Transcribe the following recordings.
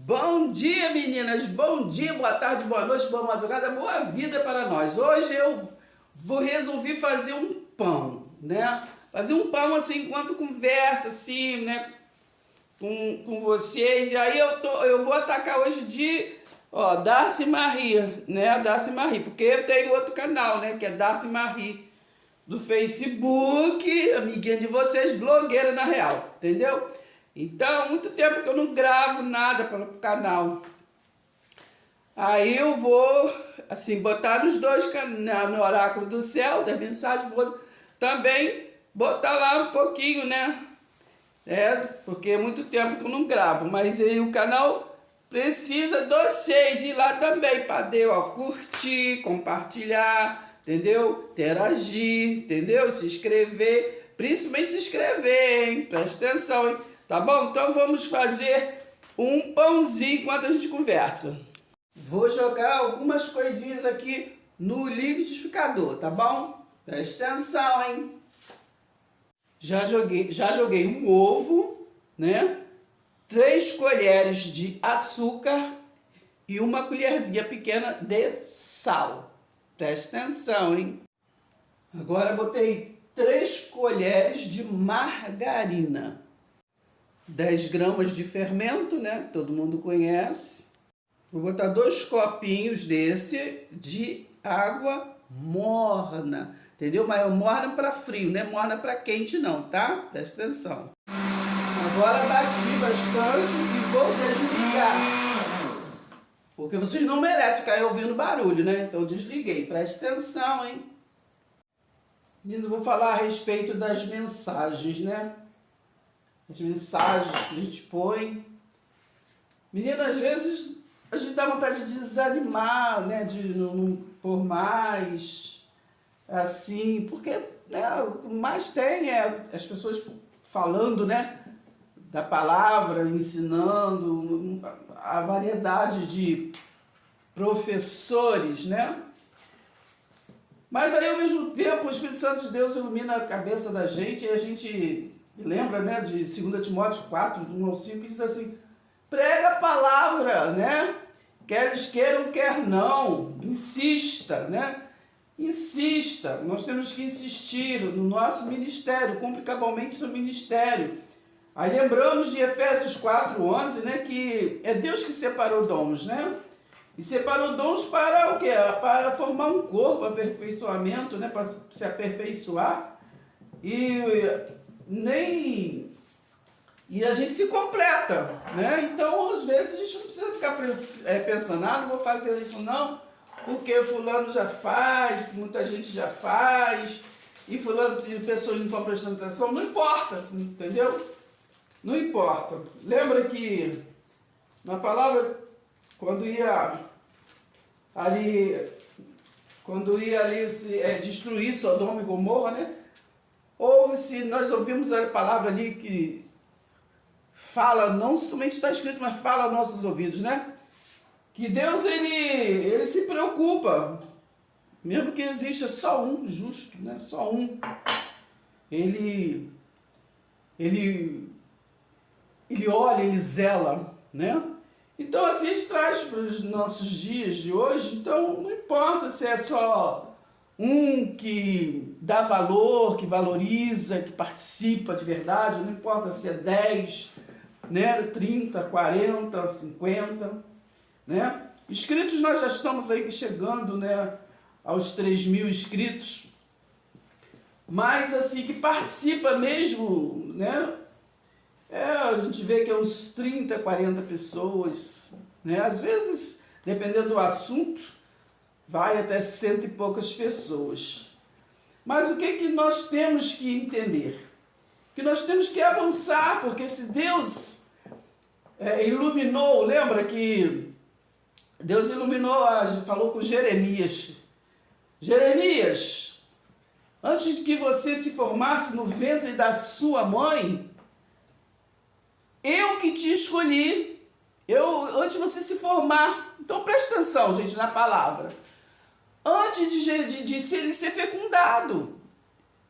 Bom dia, meninas! Bom dia, boa tarde, boa noite, boa madrugada, boa vida para nós. Hoje eu resolvi fazer um pão, né? Fazer um pão assim, enquanto conversa, assim, né? Com vocês. E aí eu vou atacar hoje de, Darcy Marie, né? Darcy Marie, porque eu tenho outro canal, né? Que é Darcy Marie, do Facebook, amiguinha de vocês, blogueira na real, entendeu? Então, há muito tempo que eu não gravo nada para o canal. Aí eu vou, assim, botar nos dois no Oráculo do Céu, das mensagens, vou também botar lá um pouquinho, né? Porque é muito tempo que eu não gravo, mas aí o canal precisa de vocês ir lá também, para curtir, compartilhar, entendeu? Interagir, entendeu? Se inscrever, principalmente se inscrever, hein? Presta atenção, hein? Tá bom? Então vamos fazer um pãozinho enquanto a gente conversa. Vou jogar algumas coisinhas aqui no liquidificador, tá bom? Presta atenção, hein? Já joguei um ovo, né? 3 colheres de açúcar e uma colherzinha pequena de sal. Presta atenção, hein? Agora botei 3 colheres de margarina. 10 gramas de fermento, né? Todo mundo conhece. Vou botar 2 copinhos desse de água morna, entendeu? Mas morna para frio, não é morna para quente não, tá? Presta atenção. Agora bati bastante e vou desligar. Porque vocês não merecem ficar ouvindo barulho, né? Então eu desliguei. Presta atenção, hein? Eu vou falar a respeito das mensagens, né? As mensagens que a gente põe. Menina, às vezes a gente dá vontade de desanimar, né? De não pôr mais, assim, porque né, o que mais tem é as pessoas falando, né? Da palavra, ensinando, a variedade de professores, né? Mas aí, ao mesmo tempo, o Espírito Santo de Deus ilumina a cabeça da gente e a gente lembra, né, de 2 Timóteo 4, do 1 ao 5, que diz assim, prega a palavra, né? Quer eles queiram, quer não. Insista, né? Insista. Nós temos que insistir no nosso ministério, cumpre cabalmente seu ministério. Aí lembramos de Efésios 4:11, né, que é Deus que separou dons, né? E separou dons para o quê? Para formar um corpo, aperfeiçoamento, né, para se aperfeiçoar. E a gente se completa, né? Então, às vezes, a gente não precisa ficar pensando, não vou fazer isso não, porque fulano já faz, muita gente já faz, e fulano de pessoas não estão prestando atenção, não importa, assim, entendeu? Não importa. Lembra que na palavra, quando ia ali destruir Sodoma e Gomorra, né? Nós ouvimos a palavra ali que fala, não somente está escrito, mas fala aos nossos ouvidos, né? Que Deus, ele se preocupa, mesmo que exista só um justo, né? Só um. Ele olha, ele zela, né? Então, assim, a gente traz para os nossos dias de hoje, então não importa se é só um que dá valor, que valoriza, que participa de verdade, não importa se é 10, né, 30, 40, 50, né? Inscritos nós já estamos aí chegando, né, aos 3.000 inscritos, mas assim, que participa mesmo, né? A gente vê que é uns 30, 40 pessoas, né? Às vezes, dependendo do assunto, vai até 100 e poucas pessoas. Mas o que nós temos que entender? Que nós temos que avançar, porque se Deus iluminou, lembra que Deus iluminou, falou com Jeremias. Jeremias, antes de que você se formasse no ventre da sua mãe, eu que te escolhi, antes de você se formar. Então preste atenção, gente, na palavra. Antes de ser fecundado,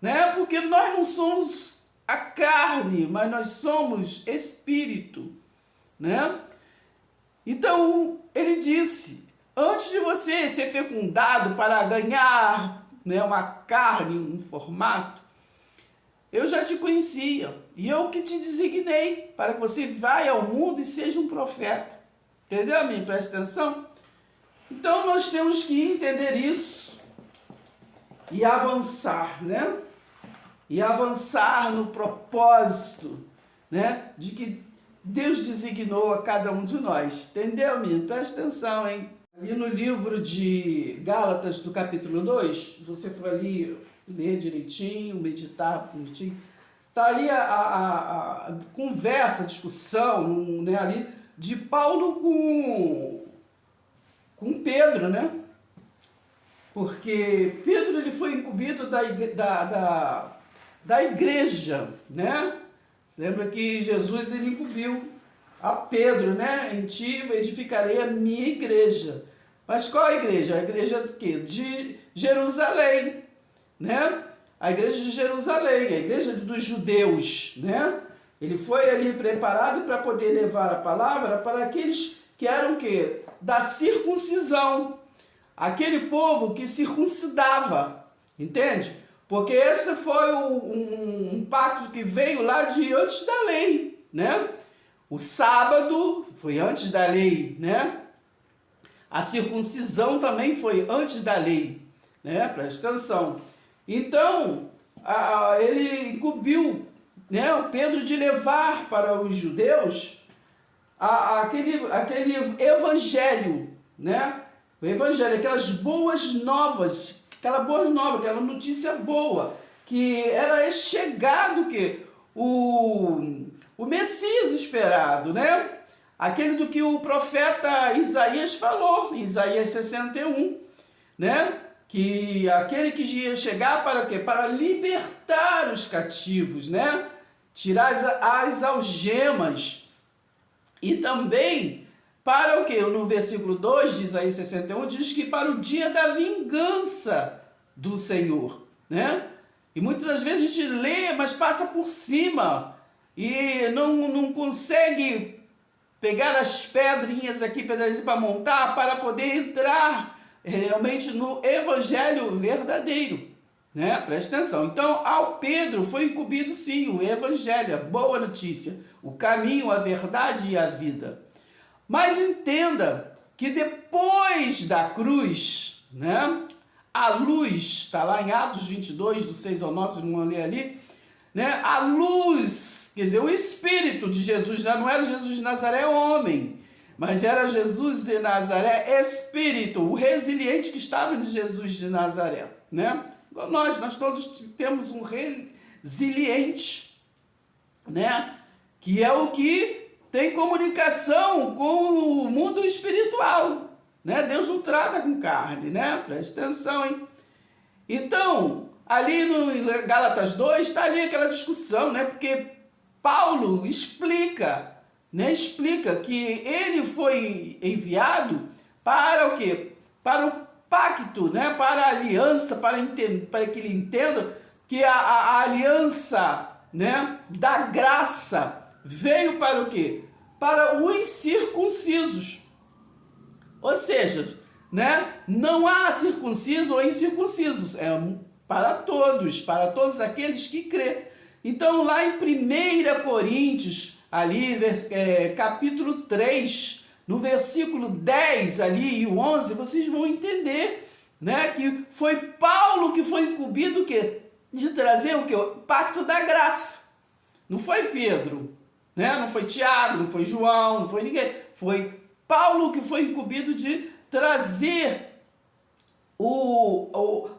né? Porque nós não somos a carne, mas nós somos espírito, né? Então, ele disse, antes de você ser fecundado para ganhar, né, uma carne, um formato, eu já te conhecia, e eu que te designei para que você vá ao mundo e seja um profeta. Entendeu, amigo? Presta atenção. Então, nós temos que entender isso e avançar, né? E avançar no propósito, né, de que Deus designou a cada um de nós. Entendeu, amigo? Presta atenção, hein? Ali no livro de Gálatas, do capítulo 2, você for ali ler direitinho, meditar bonitinho, tá ali a conversa, a discussão, né, ali de Paulo com Pedro, né? Porque Pedro, ele foi incumbido da igreja, né? Lembra que Jesus, ele incumbiu a Pedro, né? Em ti edificarei a minha igreja. Mas qual a igreja? A igreja do quê? De Jerusalém, né? A igreja de Jerusalém, a igreja dos judeus, né? Ele foi ali preparado para poder levar a palavra para aqueles que eram o quê? Da circuncisão. Aquele povo que circuncidava, entende? Porque esse foi um pacto que veio lá de antes da lei, né? O sábado foi antes da lei, né? A circuncisão também foi antes da lei, né? Presta atenção. Então, ele incumbiu, né, o Pedro de levar para os judeus aquele evangelho, né? O evangelho, aquelas boas novas, aquela notícia boa, que era chegado que o Messias esperado, né? Aquele do que o profeta Isaías falou, em Isaías 61, né? Que aquele que ia chegar para o quê? Para libertar os cativos, né? Tirar as algemas. E também para o quê? No versículo 2 de Isaías 61 diz que para o dia da vingança do Senhor, né? E muitas das vezes a gente lê, mas passa por cima e não consegue pegar as pedrinhas aqui, para montar, para poder entrar realmente no evangelho verdadeiro, né? Presta atenção. Então, ao Pedro foi incumbido sim o evangelho, a boa notícia, o caminho, a verdade e a vida. Mas entenda que depois da cruz, né, a luz, está lá em Atos 22, do 6 ao 9, vocês vão ler ali, né, a luz, quer dizer, o Espírito de Jesus, não era Jesus de Nazaré homem, mas era Jesus de Nazaré Espírito, o resiliente que estava em Jesus de Nazaré, né? Nós todos temos um resiliente, né, que é o que tem comunicação com o mundo espiritual, né? Deus não trata com carne, né? Presta atenção, hein? Então, ali no Gálatas 2, está ali aquela discussão, né? Porque Paulo explica, né? Explica que ele foi enviado para o quê? Para o pacto, né? Para a aliança, para que ele entenda que a aliança, né, da graça veio para o quê? Para os incircuncisos. Ou seja, né, não há circuncisos ou incircuncisos, é para todos aqueles que crê. Então, lá em 1 Coríntios, ali, capítulo 3, no versículo 10 ali e o 11, vocês vão entender, né, que foi Paulo que foi incumbido o quê? De trazer o quê? O pacto da graça. Não foi Pedro, né? Não foi Tiago, não foi João, não foi ninguém. Foi Paulo que foi incumbido de trazer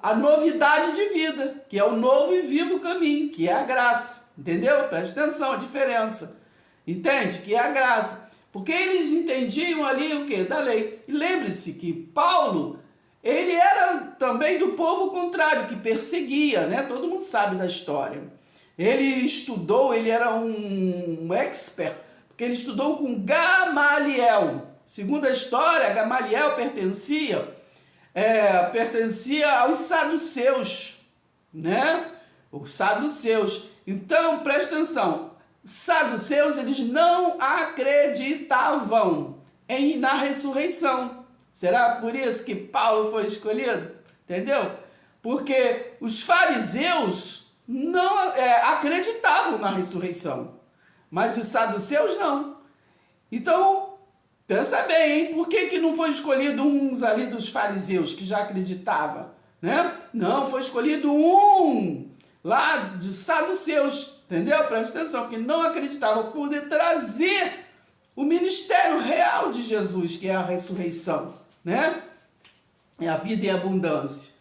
a novidade de vida, que é o novo e vivo caminho, que é a graça. Entendeu? Presta atenção, a diferença. Entende? Que é a graça. Porque eles entendiam ali o quê? Da lei. E lembre-se que Paulo, ele era também do povo contrário, que perseguia, né? Todo mundo sabe da história. Ele estudou, ele era um expert, porque ele estudou com Gamaliel. Segundo a história, Gamaliel pertencia aos saduceus, né? Os saduceus. Então, presta atenção. Saduceus, eles não acreditavam na ressurreição. Será por isso que Paulo foi escolhido? Entendeu? Porque os fariseus não acreditavam na ressurreição, mas os saduceus não. Então, pensa bem, hein? Por que não foi escolhido uns ali dos fariseus que já acreditavam? Né? Não, foi escolhido um lá dos saduceus, entendeu? Presta atenção, que não acreditava poder trazer o ministério real de Jesus, que é a ressurreição, né? É a vida em abundância.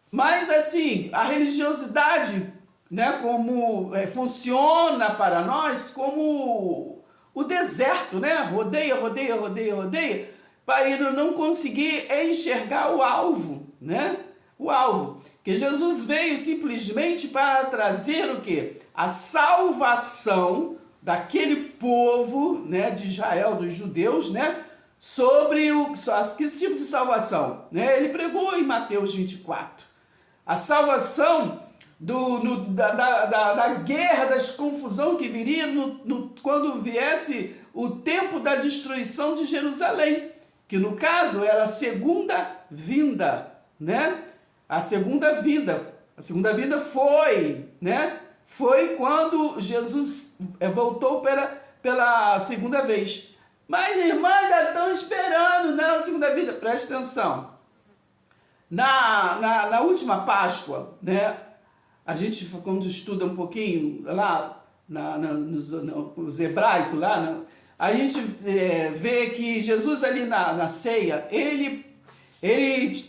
Mas assim, a religiosidade, né, como funciona para nós como o deserto, né? Rodeia, rodeia, rodeia, rodeia, para ele não conseguir enxergar o alvo, né? O alvo. Que Jesus veio simplesmente para trazer o quê? A salvação daquele povo, né, de Israel, dos judeus, né? Sobre que tipo de salvação, né? Ele pregou em Mateus 24. A salvação da guerra, das confusão que viria quando viesse o tempo da destruição de Jerusalém, que no caso era a segunda vinda, né? A segunda vinda foi, né? Foi quando Jesus voltou pela segunda vez. Mas, irmã, ainda estão esperando, né, a segunda vinda. Presta atenção. Na última Páscoa, né? A gente, quando estuda um pouquinho lá nos hebraicos, lá, a gente vê que Jesus ali na ceia, ele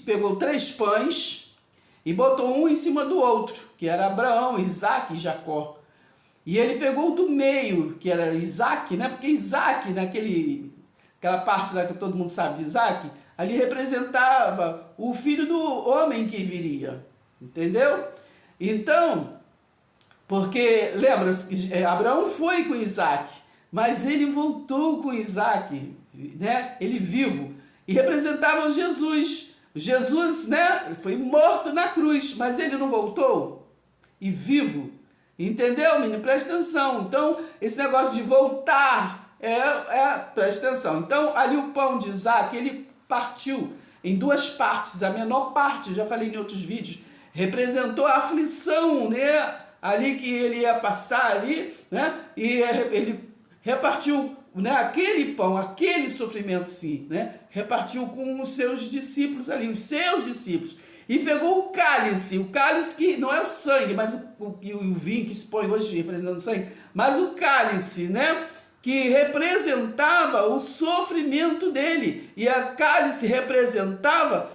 pegou 3 pães e botou um em cima do outro, que era Abraão, Isaac e Jacó. E ele pegou o do meio, que era Isaac, né? Porque Isaac, aquela parte lá que todo mundo sabe de Isaac, ali representava o filho do homem que viria. Entendeu? Então, porque, lembra-se, Abraão foi com Isaac, mas ele voltou com Isaac, né? Ele vivo, e representava Jesus. Jesus, né, foi morto na cruz, mas ele não voltou e vivo. Entendeu, menino? Presta atenção. Então, esse negócio de voltar, presta atenção. Então, ali o pão de Isaac, ele partiu em 2 partes. A menor parte, já falei em outros vídeos, representou a aflição, né? Ali que ele ia passar ali, né? E ele repartiu, né, aquele pão, aquele sofrimento, sim, né? Repartiu com os seus discípulos ali, os seus discípulos. E pegou o cálice que não é o sangue, mas o vinho que se põe hoje representando o sangue, mas o cálice, né? Que representava o sofrimento dele. E a cálice representava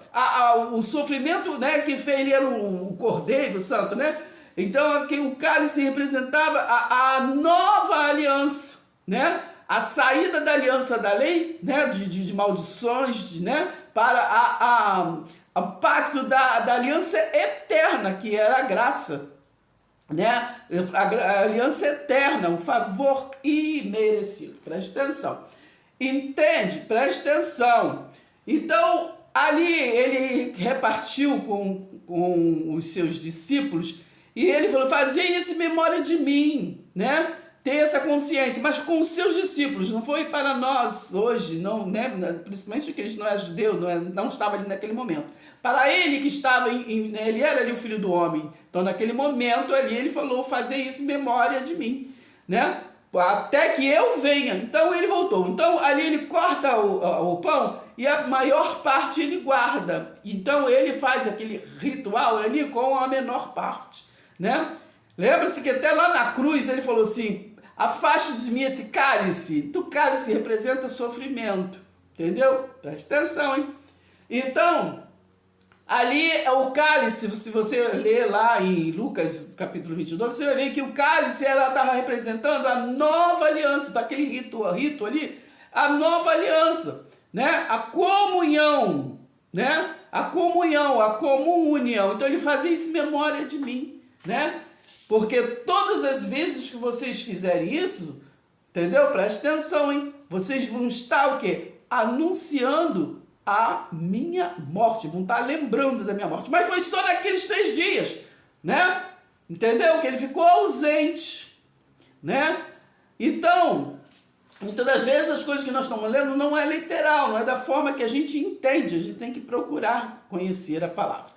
o sofrimento, né? Que fez, ele era o Cordeiro Santo, né? Então aqui o cálice representava a nova aliança, né? A saída da aliança da lei, né? De maldições, né? Para o pacto da aliança eterna, que era a graça, né? A aliança eterna, um favor imerecido. Presta atenção. Entende? Presta atenção. Então, ali ele repartiu com os seus discípulos e ele falou, fazei isso em memória de mim, né? Ter essa consciência, mas com os seus discípulos, não foi para nós hoje, não, né? Principalmente que ele não é judeu, não estava ali naquele momento. Para ele que estava, ele era ali o filho do homem, então naquele momento ali ele falou, fazer isso em memória de mim, né? Até que eu venha. Então ele voltou. Então ali ele corta o pão e a maior parte ele guarda. Então ele faz aquele ritual ali com a menor parte, né? Lembra-se que até lá na cruz ele falou assim, afaste de mim esse cálice. O cálice representa sofrimento, entendeu? Presta atenção, hein? Então, ali é o cálice, se você ler lá em Lucas capítulo 22, você vai ver que o cálice estava representando a nova aliança, daquele rito ali, a nova aliança, né? A comunhão, né? A comunhão, a comunhão. Então ele fazia isso em memória de mim, né? Porque todas as vezes que vocês fizerem isso, entendeu? Presta atenção, hein? Vocês vão estar o quê? Anunciando a minha morte, vão estar lembrando da minha morte. Mas foi só naqueles 3 dias, né? Entendeu? Que ele ficou ausente, né? Então, muitas das vezes as coisas que nós estamos lendo não é literal, não é da forma que a gente entende, a gente tem que procurar conhecer a palavra.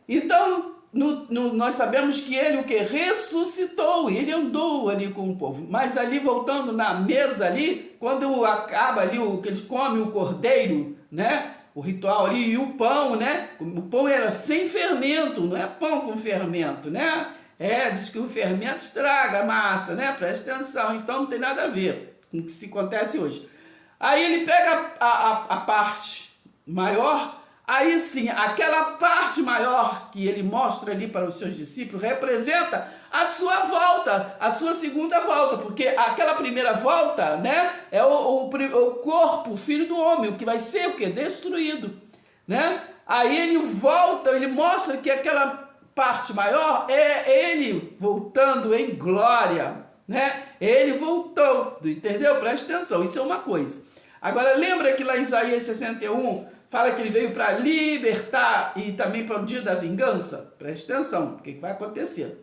Então, nós sabemos que ele o que? Ressuscitou, ele andou ali com o povo, mas ali voltando na mesa ali, quando acaba ali o que eles comem o cordeiro, né? O ritual ali e o pão, né? O pão era sem fermento, não é pão com fermento, né? Diz que o fermento estraga a massa, né? Presta atenção, então não tem nada a ver com o que se acontece hoje. Aí ele pega a parte maior. Aí sim, aquela parte maior que ele mostra ali para os seus discípulos representa a sua volta, a sua segunda volta, porque aquela primeira volta, né, é o corpo, o filho do homem, o que vai ser o quê? Destruído, né? Aí ele volta, ele mostra que aquela parte maior é ele voltando em glória, né? Ele voltou, entendeu? Presta atenção, isso é uma coisa. Agora lembra que lá em Isaías 61 fala que ele veio para libertar e também para o dia da vingança? Preste atenção, o que vai acontecer?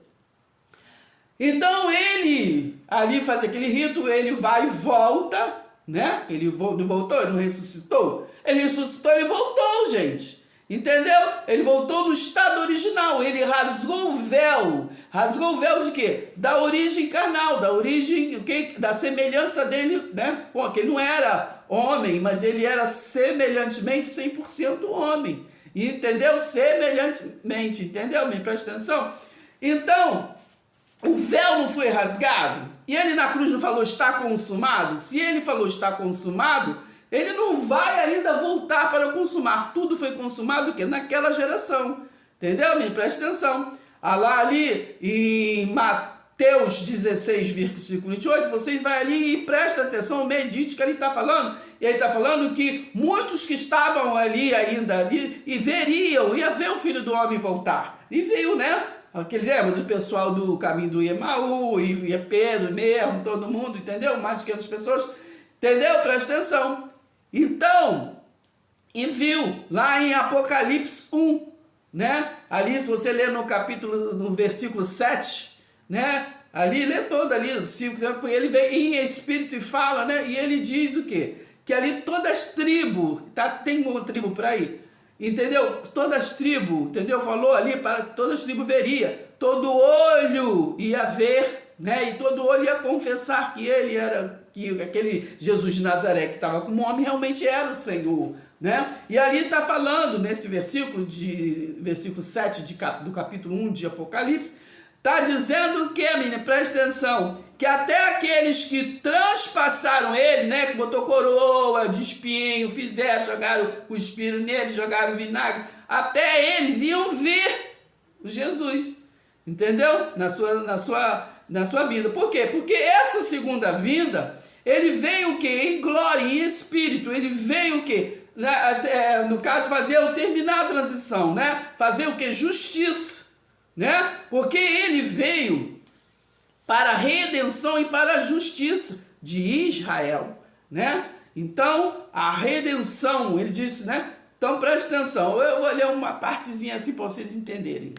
Então ele ali faz aquele rito, ele vai e volta, né? Ele não voltou, ele não ressuscitou. Ele ressuscitou, ele voltou, gente. Entendeu? Ele voltou no estado original, ele rasgou o véu. Rasgou o véu de quê? Da origem carnal, da origem, da semelhança dele, né? Pô, que ele não era homem, mas ele era semelhantemente 100% homem. Entendeu? Semelhantemente, entendeu? Me presta atenção? Então, o véu não foi rasgado? E ele na cruz não falou está consumado? Se ele falou está consumado, ele não vai ainda voltar para consumar. Tudo foi consumado que naquela geração. Entendeu? Me presta atenção. Lá ali em Mateus 16, versículo 28, vocês vão ali e prestem atenção, medite que ele está falando. E ele está falando que muitos que estavam ali ainda ali e veriam, ia ver o Filho do Homem voltar. E veio, né? Aquele lembra do pessoal do caminho do Emaú, e Pedro mesmo, todo mundo, entendeu? Mais de 500 pessoas, entendeu? Presta atenção. Então, e viu lá em Apocalipse 1, né? Ali, se você ler no versículo 7, né? Ali, lê todo ali, ele vem em espírito e fala, né? E ele diz o quê? Que ali todas as tribos, tá? Tem uma tribo por aí, entendeu? Todas as tribos, entendeu? Falou ali para que todas as tribos veria, todo olho ia ver, né? E todo olho ia confessar que ele era, que aquele Jesus de Nazaré que estava como homem realmente era o Senhor, né? E ali está falando nesse versículo 7 do capítulo 1 de Apocalipse, está dizendo que, menina, presta atenção, que até aqueles que transpassaram ele, né, que botou coroa de espinho, fizeram, jogaram o espinho nele, jogaram vinagre, até eles iam ver o Jesus, entendeu? Na sua vida. Por quê? Porque essa segunda vinda, ele veio o quê? Em glória, em espírito, ele veio o quê? No caso, terminar a transição, né? Fazer o quê? Justiça, né? Porque ele veio para a redenção e para a justiça de Israel, né? Então, a redenção, ele disse, né? Então, preste atenção, eu vou ler uma partezinha assim para vocês entenderem.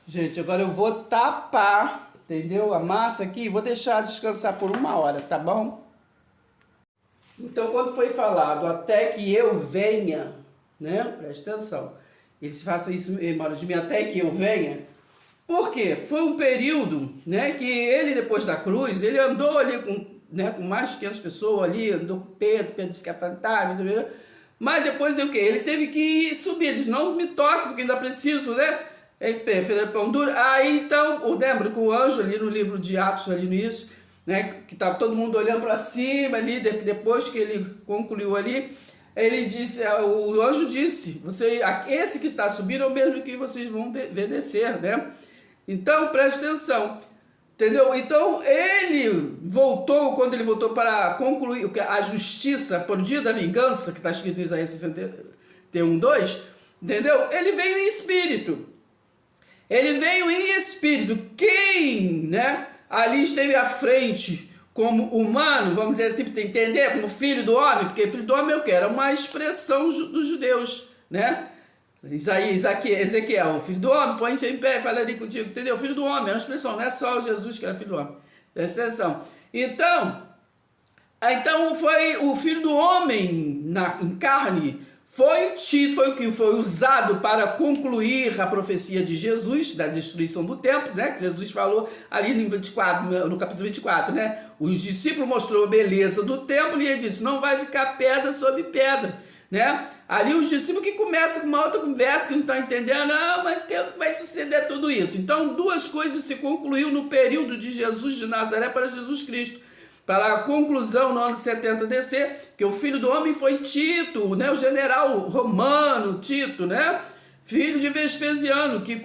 Gente, agora eu vou tapar, entendeu? A massa aqui, vou deixar descansar por 1 hora, tá bom? Então, quando foi falado, até que eu venha, né? Preste atenção. Ele faça isso em memória de mim, até que eu venha. Por quê? Foi um período, né, que ele, depois da cruz, ele andou ali com mais de 500 pessoas ali, andou com Pedro disse que é fantasma, mas depois o quê? Ele teve que subir, ele disse, não me toque, porque ainda preciso, né? Pão duro. Aí então, lembra que o anjo ali no livro de Atos, ali no isso, né, que estava todo mundo olhando para cima ali, depois que ele concluiu ali, ele disse, o anjo disse, esse que está subindo é o mesmo que vocês vão ver descer, né? Então, preste atenção, entendeu? Então, ele voltou, quando ele voltou para concluir a justiça por dia da vingança, que está escrito em Isaías 61, 2, entendeu? Ele veio em espírito. Ele veio em espírito. Quem, né, ali esteve à frente como humano, vamos dizer assim, para entender, como filho do homem, porque filho do homem é o que? Era uma expressão dos judeus, né? Ezequiel, filho do homem, põe-te em pé, fala ali contigo, entendeu? Filho do homem, é uma expressão, não é só o Jesus que era filho do homem. Presta atenção. Então, Então foi o Filho do Homem em carne, foi o que foi usado para concluir a profecia de Jesus, da destruição do templo, né? Que Jesus falou ali no capítulo 24, né? Os discípulos mostrou a beleza do templo e ele disse, não vai ficar pedra sobre pedra, né? Ali os discípulos que começam com uma outra conversa que não estão entendendo, mas que vai suceder tudo isso. Então duas coisas se concluiu no período de Jesus de Nazaré para Jesus Cristo. Para a conclusão, no ano 70 DC, que o Filho do Homem foi Tito, né? O general romano Tito, né? Filho de Vespasiano, que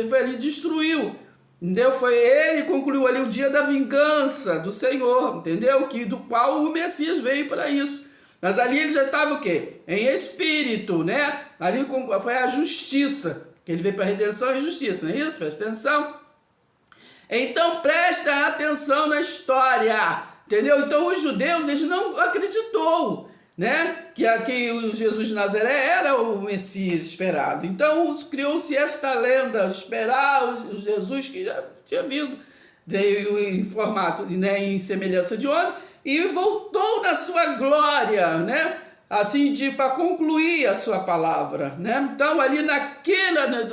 foi ali destruiu, entendeu? Foi ele que concluiu ali o dia da vingança do Senhor, entendeu? Do qual o Messias veio para isso. Mas ali ele já estava o quê? Em espírito, né? Ali foi a justiça, que ele veio para a redenção e justiça, não é isso? Presta atenção. Então presta atenção na história. Entendeu? Então os judeus, eles não acreditou, né? Que o Jesus de Nazaré era o Messias esperado. Então criou-se esta lenda, esperar o Jesus que já tinha vindo, veio em formato, né, em semelhança de homem, e voltou na sua glória, né? Assim, para concluir a sua palavra, né? Então ali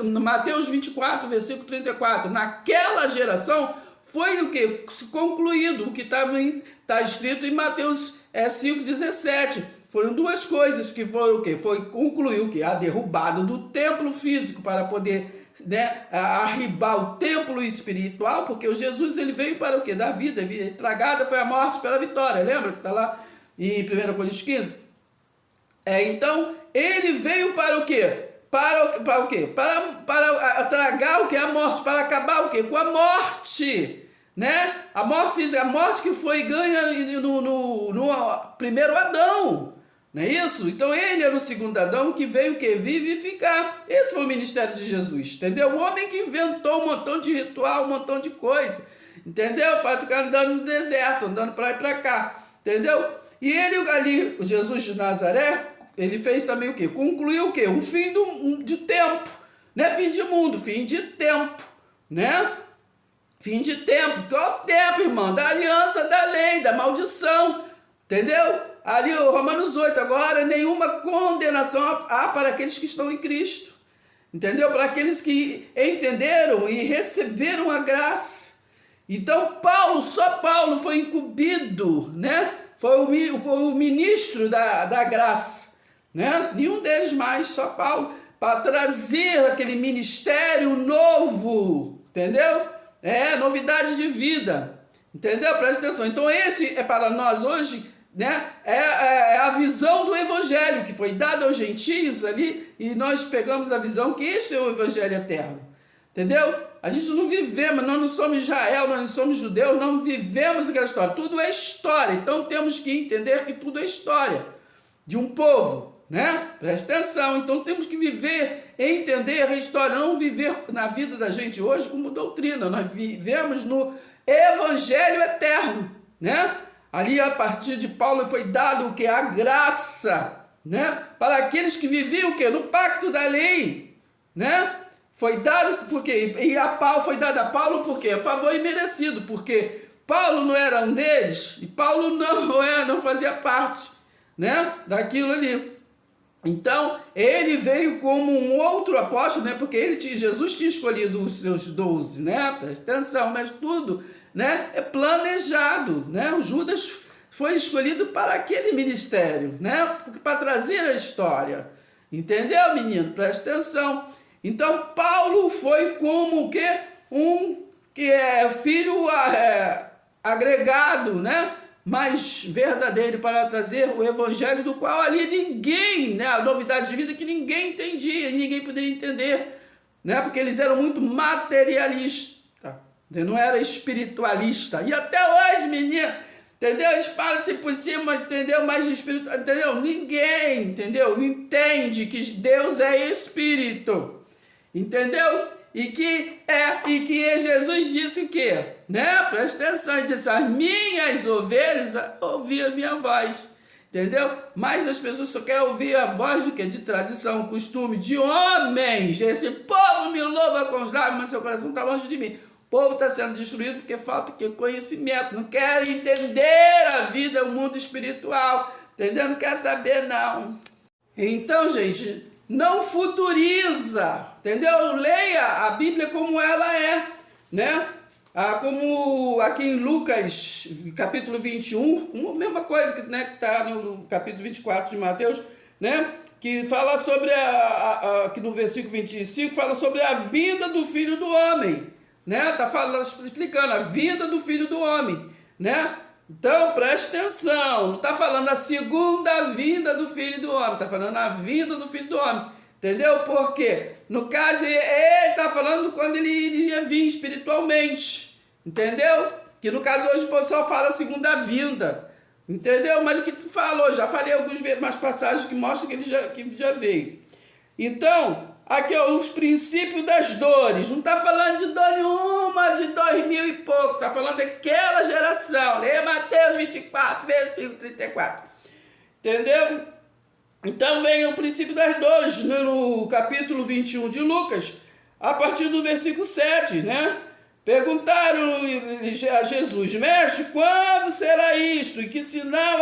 no Mateus 24, versículo 34, naquela geração, foi o que? Concluído, o que está escrito em Mateus 5,17. Foram duas coisas que foram o que? Foi concluir o que? A derrubada do templo físico para poder, né, arribar o templo espiritual, porque o Jesus ele veio para o que? Da vida, a vida tragada foi a morte pela vitória, lembra que está lá em 1 Coríntios 15? Então, ele veio para o quê? Para o quê? Para tragar o que? A morte, para acabar o quê? Com a morte, né? A morte física, a morte que foi ganha no primeiro Adão, não é isso? Então ele era o segundo Adão que veio o quê? Vivificar. Esse foi o ministério de Jesus, entendeu? O homem que inventou um montão de ritual, um montão de coisa, entendeu? Para ficar andando no deserto, andando para lá e para cá, entendeu? E ele ali, o Jesus de Nazaré, ele fez também o quê? Concluiu o quê? Um fim de tempo, não é fim de mundo, fim de tempo, né? Fim de tempo. Qual tempo, irmão? Da aliança, da lei, da maldição, entendeu? Ali o Romanos 8, agora nenhuma condenação há para aqueles que estão em Cristo, entendeu? Para aqueles que entenderam e receberam a graça. Então só Paulo foi incumbido, né? Foi o ministro da graça, né? Nenhum deles mais, só Paulo, para trazer aquele ministério novo, entendeu? Novidade de vida, entendeu? Presta atenção. Então esse é para nós hoje, né? É a visão do evangelho que foi dada aos gentios ali, e nós pegamos a visão que este é o evangelho eterno, entendeu? A gente não vivemos, nós não somos Israel, nós não somos judeus, não vivemos aquela história, tudo é história. Então temos que entender que tudo é história de um povo, né? Presta atenção. Então temos que viver, entender a história, não viver na vida da gente hoje como doutrina. Nós vivemos no evangelho eterno, né? Ali a partir de Paulo foi dado o que? A graça, né? Para aqueles que viviam o que? No pacto da lei, né? Foi dado porque e foi dado a Paulo porque a favor imerecido, porque Paulo não era um deles e Paulo não fazia parte, né? Daquilo ali. Então, ele veio como um outro apóstolo, né? Porque Jesus tinha escolhido os seus 12, né? Presta atenção, mas tudo, né, é planejado, né? O Judas foi escolhido para aquele ministério, né? Para trazer a história. Entendeu, menino? Presta atenção. Então, Paulo foi como o quê? Que é filho agregado, né? Mais verdadeiro para trazer o evangelho do qual ali ninguém, né, a novidade de vida que ninguém entendia, ninguém poderia entender, né, porque eles eram muito materialistas, não era espiritualista, e até hoje, menino, entendeu, eles falam assim por cima, mas entendeu, mais de espiritual, entendeu, ninguém, entendeu, entende que Deus é espírito, entendeu? E que Jesus disse o quê? Né? Presta atenção, ele disse, as minhas ovelhas ouviam a minha voz, entendeu? Mas as pessoas só querem ouvir a voz do quê? De tradição, costume, de homens. Esse povo me louva com os lábios, mas seu coração está longe de mim. O povo está sendo destruído porque falta conhecimento, não quer entender a vida, o mundo espiritual, entendeu? Não quer saber, não. Então, gente, não futuriza, entendeu? Leia a Bíblia como ela é, né? Como aqui em Lucas, capítulo 21, a mesma coisa que, né, que está no capítulo 24 de Mateus, né? Que fala sobre, que no versículo 25, fala sobre a vida do Filho do Homem, né? Está explicando a vida do Filho do Homem, né? Então, preste atenção, não está falando a segunda vinda do Filho do Homem, está falando a vinda do Filho do Homem, entendeu? Por quê? No caso, ele está falando quando ele iria vir espiritualmente, entendeu? Que no caso hoje o pessoal fala segunda vinda, entendeu? Mas o que tu falou, já falei algumas passagens que mostram que ele já veio. Então, aqui ó, os princípios das dores, não está falando de dor nenhuma de 2000 e pouco, está falando daquela geração, leia Mateus 24, versículo 34, entendeu? Então vem o princípio das dores no capítulo 21 de Lucas, a partir do versículo 7, né? Perguntaram a Jesus, mestre, quando será isto? E que sinal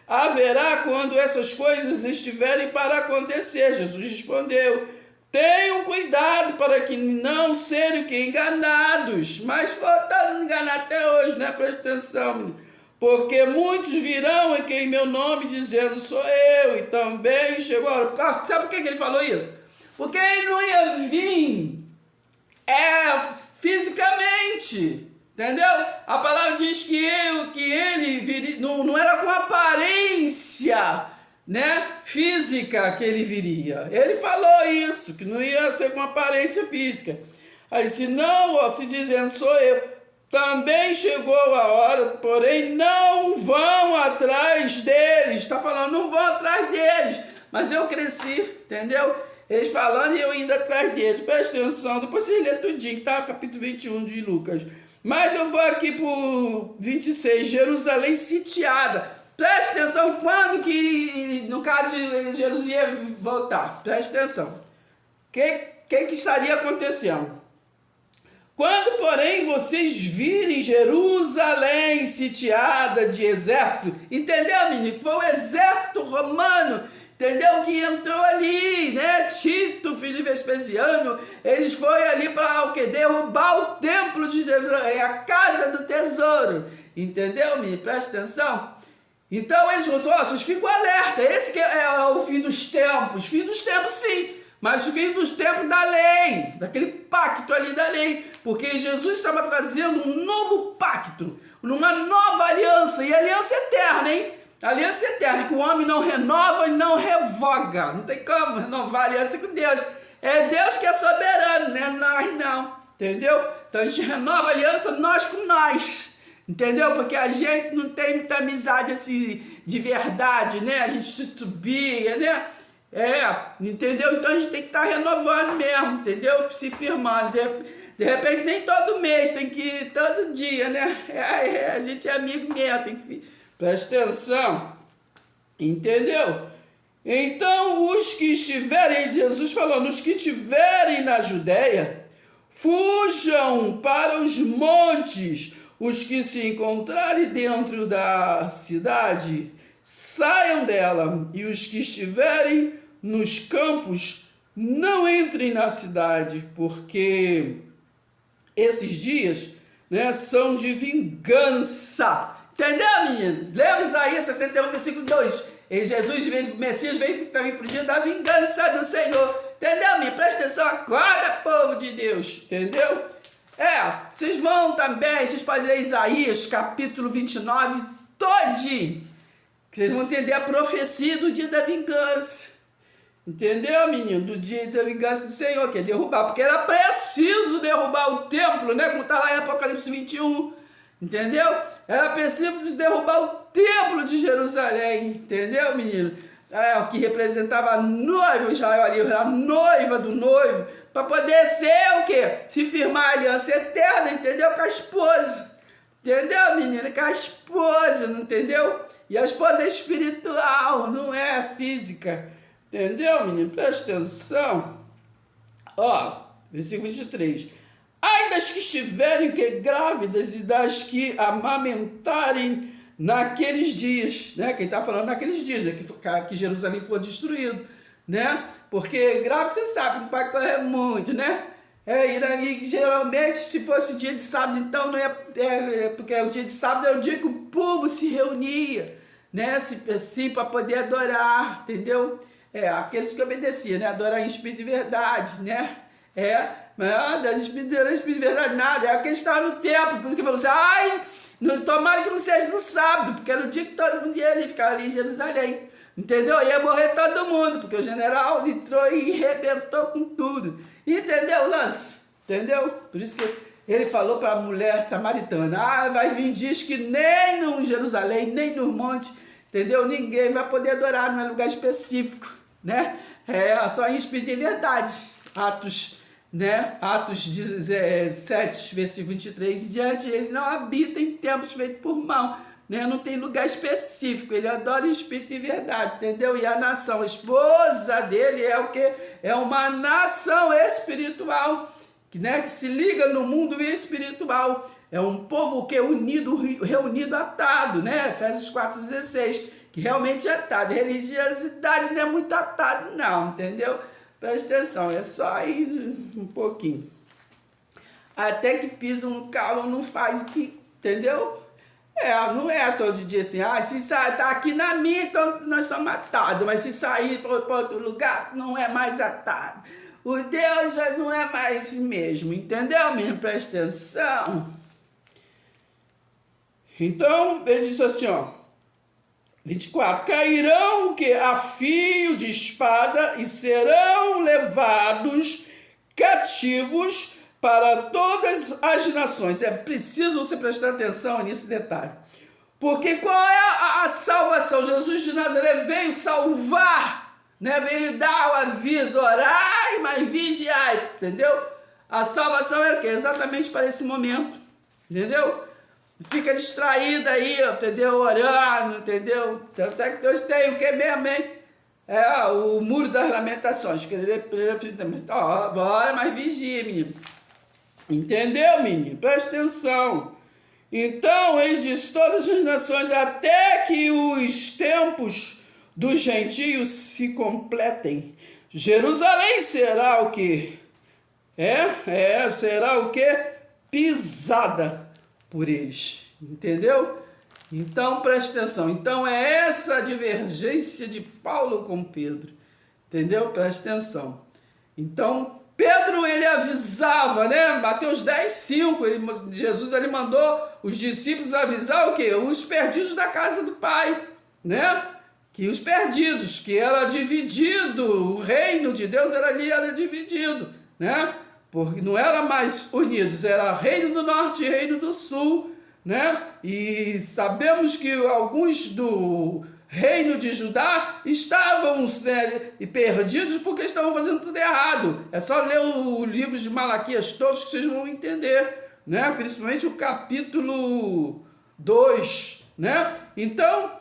haverá quando essas coisas estiverem para acontecer? Jesus respondeu, tenham cuidado para que não sejam enganados. Mas falta enganar até hoje, né? Presta atenção, menino. Porque muitos virão em meu nome dizendo, sou eu, e também chegou a hora. Sabe por que ele falou isso? Porque ele não ia vir fisicamente, entendeu? A palavra diz que ele viria, não era com aparência, né, física que ele viria. Ele falou isso, que não ia ser com aparência física. Aí, se não, se dizendo sou eu, também chegou a hora, porém não vão atrás deles. Está falando, não vão atrás deles, mas eu cresci, entendeu? Eles falando e eu indo atrás deles. Presta atenção, depois você lê tudinho, tá? Capítulo 21 de Lucas. Mas eu vou aqui para o 26, Jerusalém sitiada. Presta atenção quando que, no caso, Jesus ia voltar. Presta atenção. O que estaria acontecendo? Quando, porém, vocês virem Jerusalém sitiada de exército, entendeu, menino? Foi o exército romano, entendeu? Que entrou ali, né? Tito, filho de Vespasiano, eles foram ali para o quê? Derrubar o templo de Jerusalém, a casa do tesouro, entendeu, menino? Presta atenção. Então eles falaram, vocês ficam alerta, esse que é o fim dos tempos, sim, mas o fim dos tempos da lei, daquele pacto ali da lei, porque Jesus estava trazendo um novo pacto, uma nova aliança, e aliança eterna, hein? Aliança eterna, que o homem não renova e não revoga, não tem como renovar a aliança com Deus, é Deus que é soberano, né? Nós não, entendeu? Então a gente renova a aliança nós com nós, entendeu? Porque a gente não tem muita amizade assim, de verdade, né? A gente subia, né? Entendeu? Então a gente tem que estar renovando mesmo, entendeu? Se firmando. De repente nem todo mês, tem que ir todo dia, né? A gente é amigo mesmo, tem que... Presta atenção, entendeu? Então os que estiverem, Jesus falando, os que estiverem na Judéia, fujam para os montes, os que se encontrarem dentro da cidade, saiam dela, e os que estiverem nos campos, não entrem na cidade, porque esses dias, né, são de vingança. Entendeu, menino? Lembra Isaías 61, versículo 2. E Jesus, o Messias, vem também para o dia da vingança do Senhor. Entendeu, menino? Presta atenção, acorda, povo de Deus. Entendeu? Vocês vão também, vocês podem ler Isaías, capítulo 29, todinho. Vocês vão entender a profecia do dia da vingança. Entendeu, menino? Do dia da vingança do Senhor, que é derrubar. Porque era preciso derrubar o templo, né? Como está lá em Apocalipse 21. Entendeu? Era preciso derrubar o templo de Jerusalém. Entendeu, menino? O que representava a noiva, Israel ali, a noiva do noivo. Para poder ser o quê? Se firmar a aliança eterna, entendeu? Com a esposa. Entendeu, menina? Com a esposa, não entendeu? E a esposa é espiritual, não é física. Entendeu, menino? Presta atenção. Versículo 23. ai das que estiverem grávidas e das que amamentarem naqueles dias, né? Quem está falando naqueles dias, né? Que Jerusalém for destruído, né? Porque grávida, você sabe, não vai correr muito, né? E geralmente, se fosse dia de sábado, então não porque o dia de sábado era o dia que o povo se reunia, né? Assim, para poder adorar, entendeu? Aqueles que obedeciam, né? Adorar em espírito de verdade, né? Nada, espírito de verdade, nada. É aquele que estava no templo, por isso que falou assim, ai, tomara que não seja no sábado, porque era o dia que todo mundo ia ali, ficava ali em Jerusalém, entendeu? Ia morrer todo mundo, porque o general entrou e arrebentou com tudo, entendeu o lance? Entendeu? Por isso que ele falou para a mulher samaritana, vai vir dias que nem no Jerusalém, nem no monte, entendeu? Ninguém vai poder adorar, não é lugar específico, né? Só em espírito de verdade. Atos 7, versículo 23 e diante, ele não habita em templos feitos por mão, né? Não tem lugar específico, ele adora em espírito e verdade, entendeu? E a nação, a esposa dele é o quê? É uma nação espiritual, né? Que se liga no mundo espiritual, é um povo que é unido, reunido, atado, né? Efésios 4,16, que realmente é atado. Religiosidade não é muito atado não, entendeu? Presta atenção, é só ir um pouquinho. Até que pisa um calo, não faz o que, entendeu? Não é todo dia assim, se sair, tá aqui na minha, então nós somos atados, mas se sair para outro lugar, não é mais atado. O Deus já não é mais mesmo, entendeu, menino? Presta atenção. Então, ele disse assim, 24, cairão que a fio de espada e serão levados cativos para todas as nações. É preciso você prestar atenção nesse detalhe. Porque qual é a salvação? Jesus de Nazaré veio salvar, né? Veio dar o aviso, orai, mas vigiai, entendeu? A salvação é o quê? Exatamente para esse momento, entendeu? Fica distraído aí, entendeu? Orando, entendeu? Tanto é que Deus tem o que mesmo, hein? O muro das lamentações. Bora, mas vigia, menino. Entendeu, menino? Presta atenção. Então, ele diz, todas as nações, até que os tempos dos gentios se completem. Jerusalém será o quê? Será o quê? Pisada por eles, entendeu? Então, preste atenção. Então, é essa a divergência de Paulo com Pedro, entendeu? Preste atenção. Então, Pedro, ele avisava, né? Mateus 10, 5, Jesus ele mandou os discípulos avisar o quê? Os perdidos da casa do Pai, né? Que os perdidos, que era dividido, o reino de Deus era dividido, né? Porque não era mais unidos, era reino do norte e reino do sul, né? E sabemos que alguns do reino de Judá estavam perdidos porque estavam fazendo tudo errado. É só ler o livro de Malaquias todos que vocês vão entender, né? Principalmente o capítulo 2, né? Então,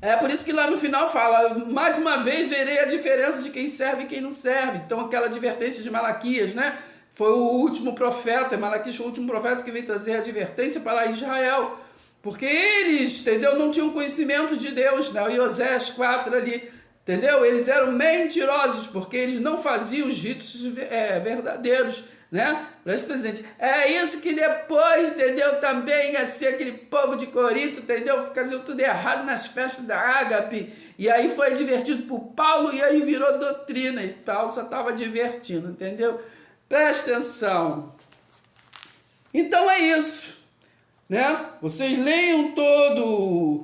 é por isso que lá no final fala, mais uma vez verei a diferença de quem serve e quem não serve. Então aquela advertência de Malaquias, né? Foi o último profeta, Malaquias foi o último profeta que veio trazer a advertência para Israel. Porque eles, entendeu, não tinham conhecimento de Deus, né? O Osés 4 ali, entendeu? Eles eram mentirosos, porque eles não faziam os ritos verdadeiros, né? Preste presente. É isso que depois, entendeu, também ia ser aquele povo de Corinto, entendeu? Faziam tudo errado nas festas da Ágape, e aí foi divertido por Paulo, e aí virou doutrina, e Paulo só estava divertindo, entendeu? Preste atenção. Então é isso, né? Vocês leiam todo,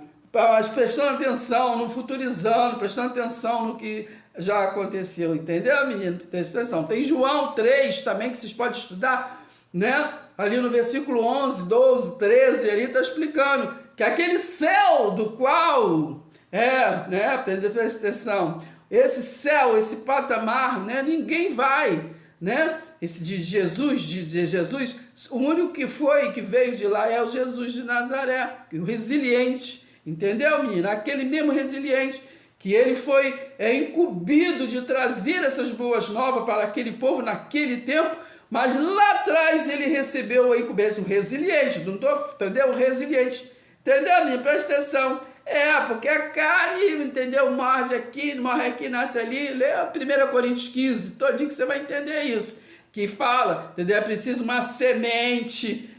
prestando atenção, no futurizando, prestando atenção no que já aconteceu, entendeu, menino? Presta atenção. Tem João 3 também, que vocês podem estudar, né? Ali no versículo 11, 12, 13, ali está explicando que aquele céu do qual, né? Presta atenção. Esse céu, esse patamar, né? Ninguém vai, né? Esse de Jesus, o único que veio de lá é o Jesus de Nazaré, o resiliente, entendeu, menino? Aquele mesmo resiliente, que ele foi incumbido de trazer essas boas novas para aquele povo naquele tempo, Mas lá atrás ele recebeu a incumbência, um resiliente, não tô, entendeu? Resiliente. Entendeu, menino? Presta atenção. Porque a carne, entendeu? Morre aqui, nasce ali. Lê 1 Coríntios 15, todinho que você vai entender isso. Que fala, entendeu? É preciso uma semente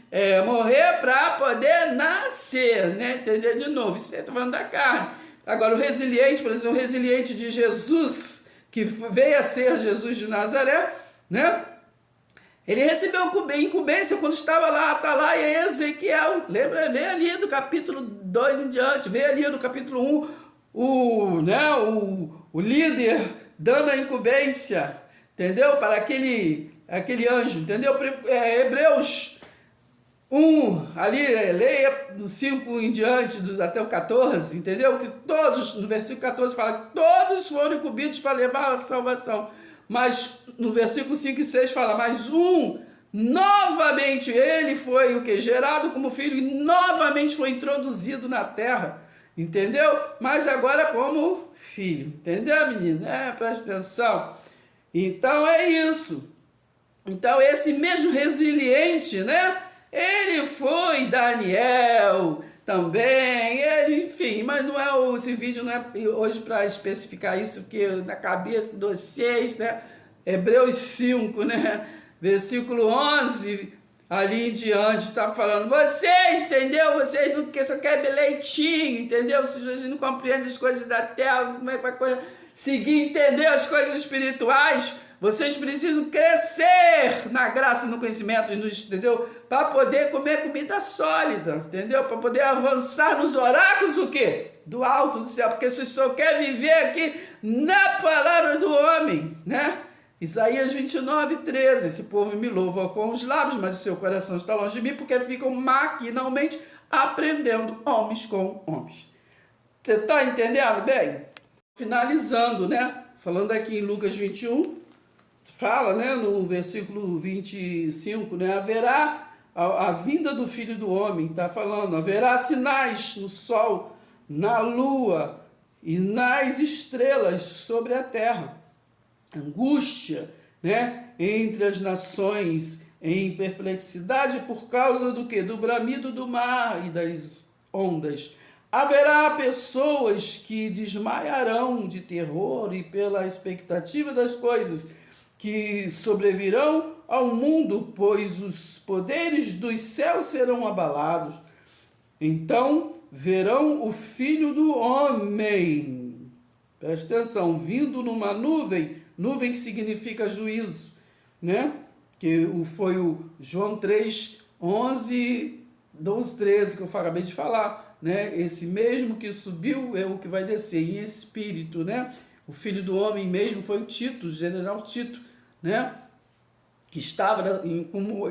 morrer para poder nascer, né? Entender de novo? Isso está falando da carne. Agora, o resiliente, por exemplo, o resiliente de Jesus, que veio a ser Jesus de Nazaré, né? Ele recebeu incumbência quando estava lá, está lá em Ezequiel. Lembra? Vem ali do capítulo 2 em diante, vem ali no capítulo 1, o líder dando a incumbência, entendeu? Para aquele anjo, entendeu? Hebreus 1, ali, leia do 5 em diante, até o 14, entendeu? Que todos, no versículo 14 fala que todos foram incumbidos para levar a salvação. Mas no versículo 5 e 6 fala, mas novamente, ele foi o que? Gerado como filho e novamente foi introduzido na terra, entendeu? Mas agora como filho, entendeu, menino? Presta atenção. Então é isso. Então esse mesmo resiliente, né? Ele foi Daniel também, enfim, mas não é esse vídeo não é hoje para especificar isso, porque na cabeça de vocês, né? Hebreus 5, né? Versículo 11, ali em diante, está falando, vocês, entendeu? Vocês não só querem leitinho, entendeu? Se vocês não compreendem as coisas da terra, como é que vai seguir, entender as coisas espirituais? Vocês precisam crescer na graça e no conhecimento, entendeu? Para poder comer comida sólida, entendeu? Para poder avançar nos oráculos, o quê? Do alto do céu, porque você só quer viver aqui na palavra do homem, né? Isaías 29, 13, esse povo me louva com os lábios, mas o seu coração está longe de mim, porque ficam maquinalmente aprendendo homens com homens. Você está entendendo bem? Finalizando, né? Falando aqui em Lucas 21, fala, né, no versículo 25, né, haverá a vinda do Filho do Homem, está falando, haverá sinais no sol, na lua e nas estrelas sobre a terra. Angústia, né, entre as nações, em perplexidade por causa do quê? Do bramido do mar e das ondas. Haverá pessoas que desmaiarão de terror e pela expectativa das coisas que sobrevirão ao mundo, pois os poderes dos céus serão abalados. Então verão o Filho do Homem, presta atenção, vindo numa nuvem que significa juízo, né? Que foi o João 3, 11, 12, 13, que eu acabei de falar, né? Esse mesmo que subiu é o que vai descer em espírito, né? O Filho do Homem mesmo foi o Tito, o general Tito, né?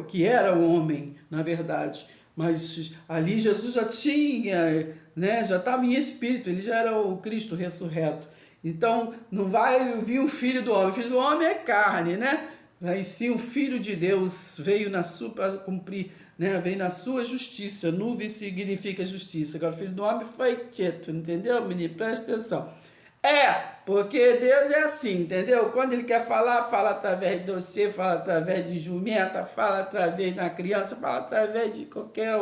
Que era o homem, na verdade, mas ali Jesus já tinha, né? Já estava em espírito, ele já era o Cristo ressurreto. Então não vai vir o Filho do Homem. O Filho do Homem é carne, né? Mas sim o Filho de Deus veio para cumprir, né? Veio na sua justiça. Nuvem significa justiça. Agora o Filho do Homem foi quieto, entendeu, menino? Presta atenção. Porque Deus é assim, entendeu? Quando Ele quer falar, fala através de você, fala através de jumenta, fala através da criança, fala através de qualquer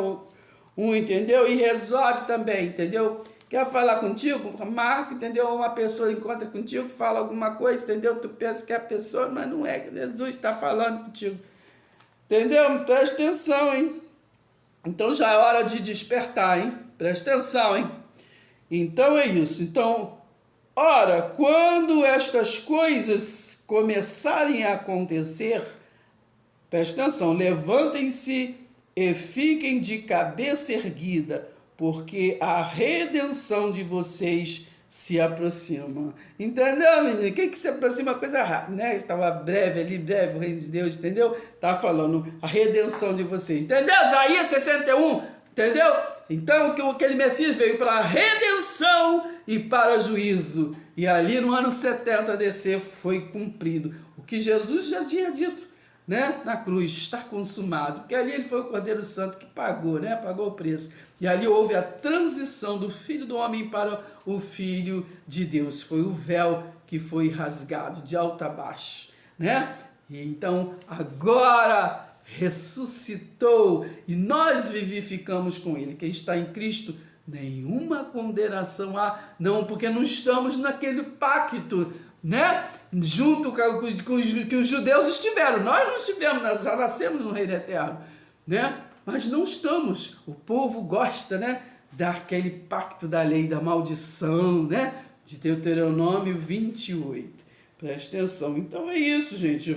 um, entendeu? E resolve também, entendeu? Quer falar contigo? Marca, entendeu? Uma pessoa encontra contigo, fala alguma coisa, entendeu? Tu pensa que é a pessoa, mas não é, que Jesus está falando contigo. Entendeu? Presta atenção, hein? Então já é hora de despertar, hein? Presta atenção, hein? Então é isso. Então, ora, quando estas coisas começarem a acontecer, presta atenção, levantem-se e fiquem de cabeça erguida, porque a redenção de vocês se aproxima. Entendeu, menino? O que se aproxima? Coisa rápida, né? Estava breve, o reino de Deus, entendeu? Está falando a redenção de vocês. Entendeu? Isaías 61, entendeu? Então, que aquele Messias veio para a redenção e para juízo. E ali no ano 70 DC foi cumprido o que Jesus já tinha dito, né? Na cruz, está consumado. Porque ali ele foi o Cordeiro Santo que pagou, né? Pagou o preço. E ali houve a transição do Filho do Homem para o Filho de Deus. Foi o véu que foi rasgado de alto a baixo, né? E então agora ressuscitou e nós vivificamos com ele. Quem está em Cristo, nenhuma condenação há, não, porque não estamos naquele pacto, né? Junto com que os judeus estiveram. Nós não estivemos, nós já nascemos no reino eterno, né? Mas não estamos. O povo gosta, né, daquele pacto da lei da maldição, né? De Deuteronômio 28. Preste atenção. Então é isso, gente.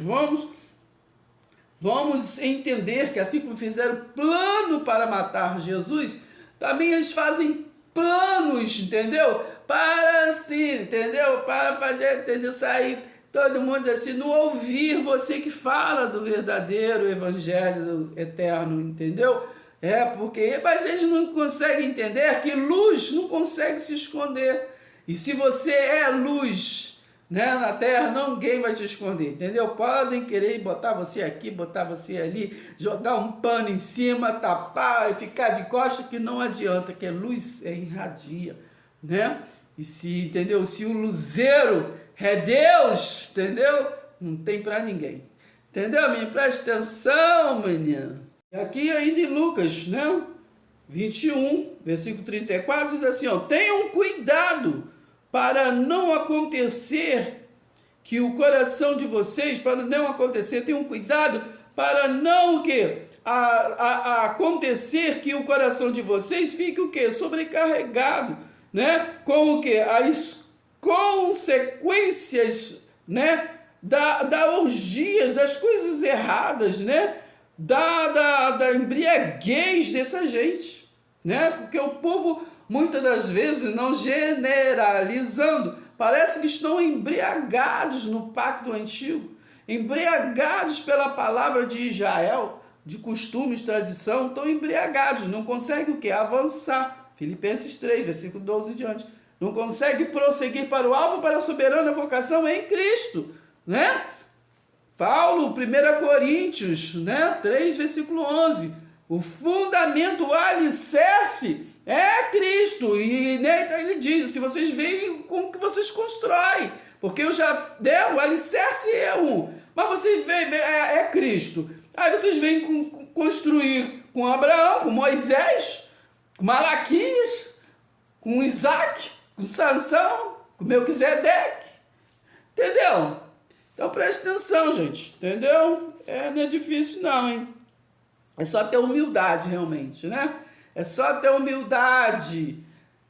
Vamos entender que assim como fizeram plano para matar Jesus, também eles fazem planos, entendeu? Para assim, entendeu? Para fazer, entendeu? Sair todo mundo assim, não ouvir você que fala do verdadeiro evangelho eterno, entendeu? Mas eles não conseguem entender que luz não consegue se esconder. E se você é luz, né, na terra, ninguém vai te esconder, entendeu? Podem querer botar você aqui, botar você ali, jogar um pano em cima, tapar e ficar de costas, que não adianta, que a luz irradia, né? E se, entendeu? Se o luzeiro é Deus, entendeu? Não tem para ninguém. Entendeu, menino? Presta atenção, menina. Aqui ainda em Lucas, né? 21, versículo 34, diz assim, ó, tenham cuidado para não acontecer que o coração de vocês, para não acontecer, tenham cuidado para não o quê? Acontecer que o coração de vocês fique o quê? Sobrecarregado, né? Com o quê? As consequências, né? Da orgias, das coisas erradas, né? Da embriaguez dessa gente, né? Porque o povo, muitas das vezes, não generalizando, parece que estão embriagados no pacto antigo, embriagados pela palavra de Israel, de costumes, tradição, estão embriagados, não conseguem o quê? Avançar. Filipenses 3, versículo 12 e diante. Não consegue prosseguir para o alvo, para a soberana vocação em Cristo, né? Paulo, 1 Coríntios, né? 3, versículo 11. O fundamento, o alicerce é Cristo. E né, então ele diz, se vocês veem como que vocês constroem, porque eu já, né, o alicerce é um, mas vocês veem, é Cristo. Aí vocês vêm construir com Abraão, com Moisés, com Malaquias, com Isaac, com Sansão, com Melquisedeque. Entendeu? Então preste atenção, gente. Entendeu? Não é difícil não, hein? É só ter humildade, realmente, né? É só ter humildade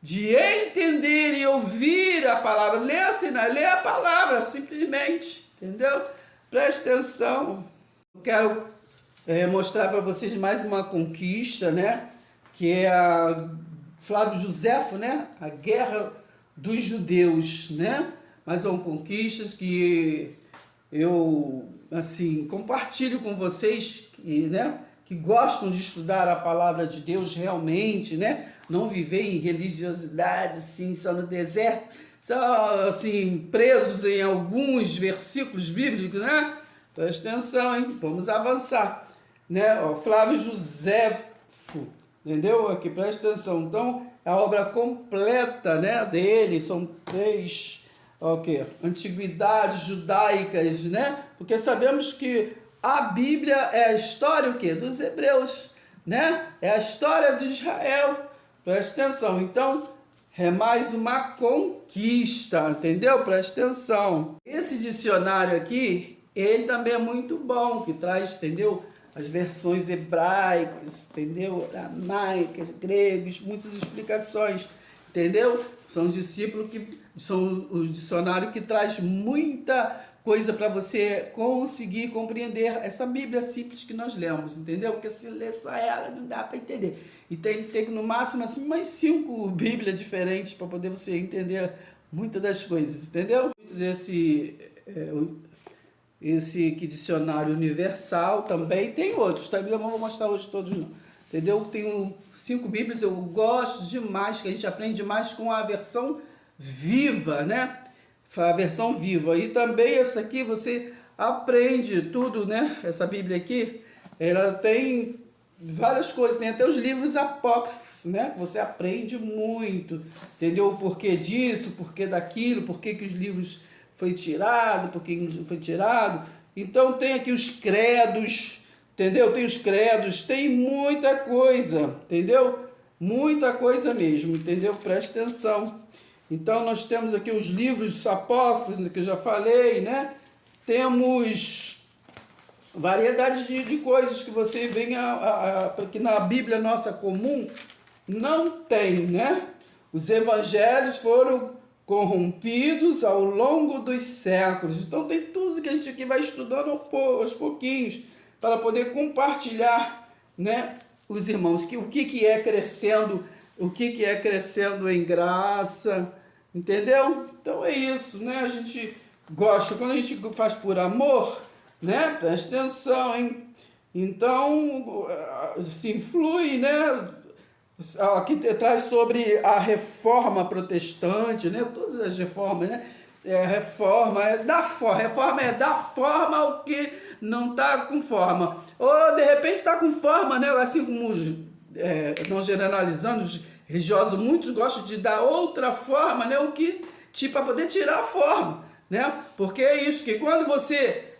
de entender e ouvir a palavra. Lê a palavra, simplesmente. Entendeu? Preste atenção. Quero mostrar para vocês mais uma conquista, né? Que é a Flávio Joséfo, né? A Guerra dos Judeus, né? Mas são conquistas que eu, assim, compartilho com vocês, né? Que gostam de estudar a palavra de Deus realmente, né? Não viver em religiosidade, assim, só no deserto, só, assim, presos em alguns versículos bíblicos, né? Presta atenção, hein? Vamos avançar, né? Ó, Flávio Joséfo, entendeu? Aqui, presta atenção. Então, a obra completa, né, dele, são 3... Ok, antiguidades judaicas, né? Porque sabemos que a Bíblia é a história o quê? Dos hebreus, né? É a história de Israel. Preste atenção. Então, é mais uma conquista, entendeu? Preste atenção. Esse dicionário aqui, ele também é muito bom, que traz, entendeu? As versões hebraicas, entendeu? Aramaicas, gregos, muitas explicações, entendeu? São discípulos que são o dicionário que traz muita coisa para você conseguir compreender essa Bíblia simples que nós lemos, entendeu? Porque se ler só ela não dá para entender. E tem que ter no máximo assim mais 5 Bíblias diferentes para poder você entender muitas das coisas, entendeu? Esse aqui, dicionário universal, também tem outros, tá? Eu não vou mostrar hoje todos não. Entendeu? Tenho 5 Bíblias, eu gosto demais, que a gente aprende mais com a versão viva, né? A versão viva. E também essa aqui você aprende tudo, né? Essa Bíblia aqui, ela tem várias coisas, tem até os livros apócrifos, né? Você aprende muito, entendeu? O porquê disso, o porquê daquilo, por que os livros foi tirado, por que não foi tirado, Então tem aqui os credos, entendeu? Tem os credos, tem muita coisa, entendeu? Muita coisa mesmo, entendeu? Preste atenção. Então nós temos aqui os livros apócrifos, que eu já falei, né? Temos variedade de coisas que você vê que na Bíblia nossa comum não tem, né? Os evangelhos foram corrompidos ao longo dos séculos. Então tem tudo que a gente aqui vai estudando aos pouquinhos para poder compartilhar, né, os irmãos, o que é crescendo, o que é crescendo em graça, entendeu? Então é isso, né? A gente gosta, quando a gente faz por amor, né? Presta atenção, hein? Então se influi, né? Aqui traz sobre a reforma protestante, né? Todas as reformas, né? Reforma é dar forma ao que não está com forma. Ou de repente está com forma, né? Assim como não generalizando, os religiosos, muitos gostam de dar outra forma, né? O que, tipo, para poder tirar a forma, né? Porque é isso, que quando você,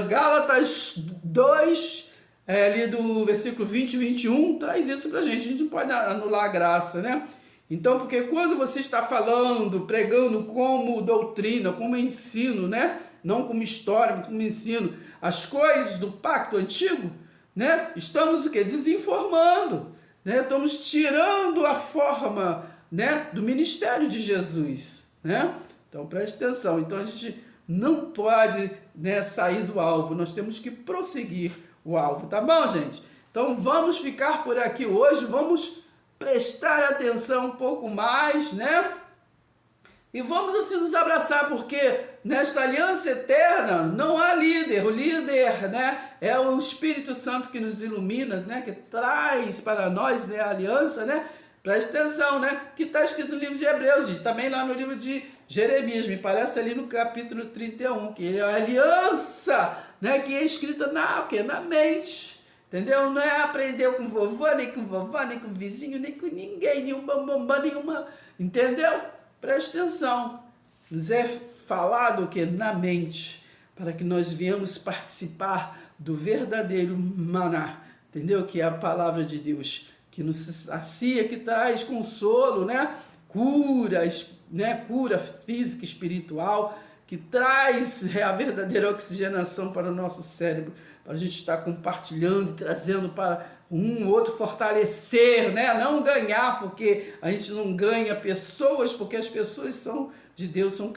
Gálatas 2, ali do versículo 20 e 21, traz isso pra gente. A gente não pode anular a graça, né? Então, porque quando você está falando, pregando como doutrina, como ensino, né? Não como história, mas como ensino, as coisas do pacto antigo, né? Estamos o quê? Desinformando, né? Estamos tirando a forma, né, do ministério de Jesus, né? Então, preste atenção. Então, a gente não pode, né, sair do alvo. Nós temos que prosseguir o alvo, tá bom, gente? Então, vamos ficar por aqui hoje. Vamos prestar atenção um pouco mais, né? E vamos assim nos abraçar, porque nesta aliança eterna não há líder. O líder, né, é o Espírito Santo que nos ilumina, né, que traz para nós, né, a aliança, né? Preste atenção, né? Que está escrito no livro de Hebreus, gente, também lá no livro de Jeremias, me parece ali no capítulo 31, que é a aliança, né, que é escrita na mente. Entendeu? Não é aprender com vovô, nem com vovó, nem com vizinho, nem com ninguém, nenhum bambambam, nenhuma. Entendeu? Preste atenção. Nos é falado o que? Na mente, para que nós venhamos participar do verdadeiro maná. Entendeu? Que é a palavra de Deus, que nos sacia, que traz consolo, né? Cura física e espiritual, que traz a verdadeira oxigenação para o nosso cérebro, para a gente estar compartilhando e trazendo para um outro fortalecer, né? Não ganhar, porque a gente não ganha pessoas, porque as pessoas são de Deus, são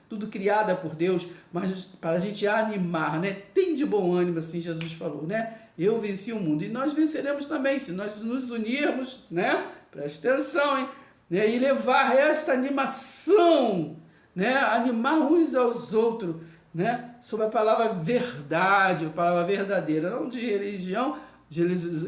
tudo criada por Deus, mas para a gente animar, né? Tem de bom ânimo, assim Jesus falou, né? Eu venci o mundo, e nós venceremos também, se nós nos unirmos, né? Preste atenção, hein? E levar esta animação, né? Animar uns aos outros, né? Sobre a palavra verdade, a palavra verdadeira, não de religião, de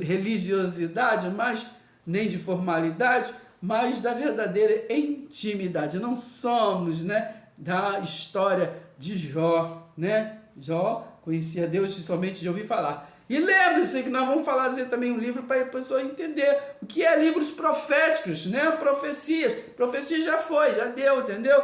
religiosidade, mas nem de formalidade, mas da verdadeira intimidade. Não somos, né, da história de Jó, né? Jó conhecia Deus somente de ouvir falar. E lembre-se que nós vamos fazer também um livro para a pessoa entender o que é livros proféticos, né? Profecias. Profecia já foi, já deu, entendeu?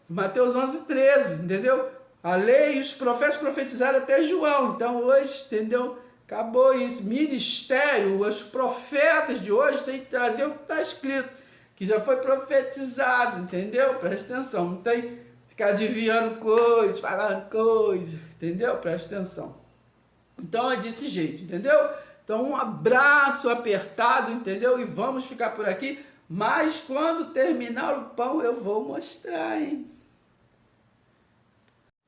Mateus 11:13, entendeu? A lei e os profetas profetizaram até João. Então hoje, entendeu? Acabou isso. Ministério, os profetas de hoje têm que trazer o que está escrito, que já foi profetizado, entendeu? Presta atenção, não tem que ficar adivinhando coisas, falando coisas, entendeu? Presta atenção. Então é desse jeito, entendeu? Então um abraço apertado, entendeu? E vamos ficar por aqui, mas quando terminar o pão eu vou mostrar, hein?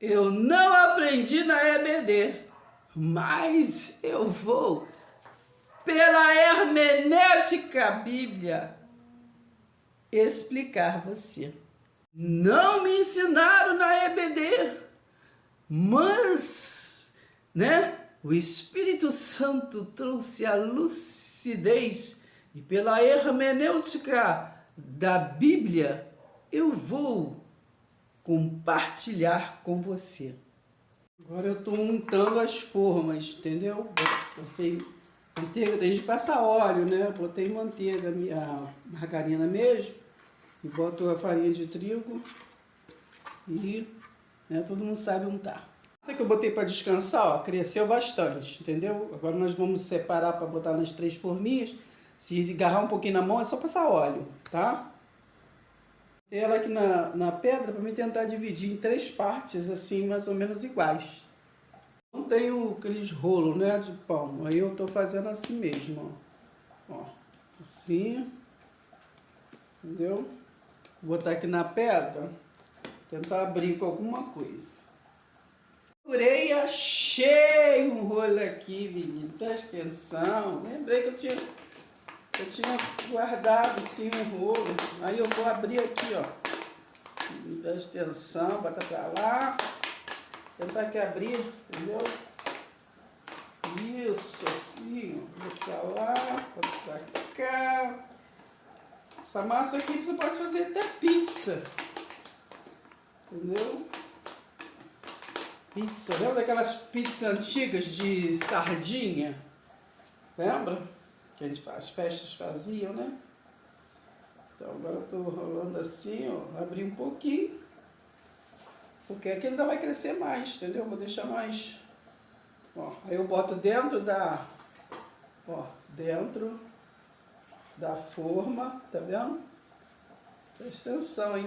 Eu não aprendi na EBD, mas eu vou pela hermenêutica Bíblia explicar você. Não me ensinaram na EBD, mas, né? O Espírito Santo trouxe a lucidez e pela hermenêutica da Bíblia eu vou compartilhar com você. Agora eu estou untando as formas, entendeu? Botei manteiga, tem gente que passa óleo, né? Botei manteiga, a margarina mesmo, e boto a farinha de trigo e, né, todo mundo sabe untar. Essa que eu botei para descansar, ó, cresceu bastante, entendeu? Agora nós vamos separar para botar nas 3 forminhas. Se agarrar um pouquinho na mão, é só passar óleo, tá? Botei ela aqui na pedra para me tentar dividir em 3 partes, assim, mais ou menos iguais. Não tenho aqueles rolos, né, de pão. Aí eu tô fazendo assim mesmo, ó. Ó, assim. Entendeu? Vou botar aqui na pedra, tentar abrir com alguma coisa. Procurei e achei um rolo aqui, menino. Presta atenção. Lembrei que eu tinha guardado sim um rolo. Aí eu vou abrir aqui, ó. Presta atenção, bota pra lá. Tentar aqui abrir, entendeu? Isso, assim, ó. Bota pra lá, bota pra cá. Essa massa aqui você pode fazer até pizza. Entendeu? Pizza. Lembra daquelas pizzas antigas de sardinha? Lembra? Que as festas faziam, né? Então agora eu tô rolando assim, ó. Abrir um pouquinho. Porque aqui ainda vai crescer mais, entendeu? Vou deixar mais. Ó, aí eu boto dentro da. Ó, dentro da forma, tá vendo? Presta atenção, hein?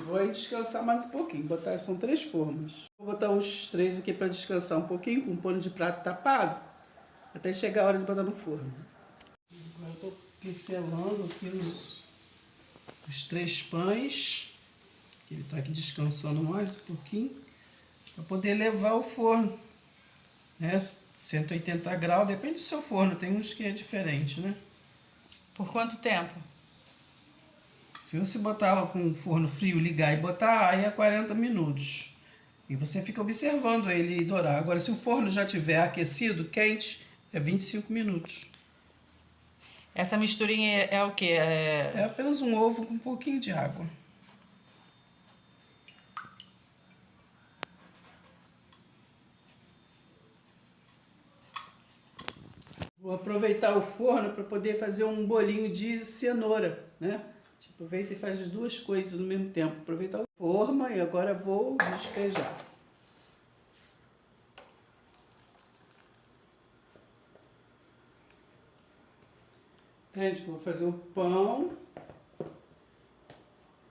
Vou aí descansar mais um pouquinho. Botar, são 3 formas. Vou botar os 3 aqui para descansar um pouquinho, com um pano de prato tapado, até chegar a hora de botar no forno. Agora eu tô pincelando aqui os 3 pães. Ele tá aqui descansando mais um pouquinho, para poder levar ao forno. 180 graus, depende do seu forno, tem uns que é diferente, né? Por quanto tempo? Se você botar ela com o forno frio, ligar e botar, aí é 40 minutos. E você fica observando ele dourar. Agora, se o forno já estiver aquecido, quente, é 25 minutos. Essa misturinha é o quê? É apenas um ovo com um pouquinho de água. Vou aproveitar o forno para poder fazer um bolinho de cenoura, né? Aproveita e faz as 2 coisas no mesmo tempo. Aproveitar a forma e agora vou despejar. Gente, vou fazer o pão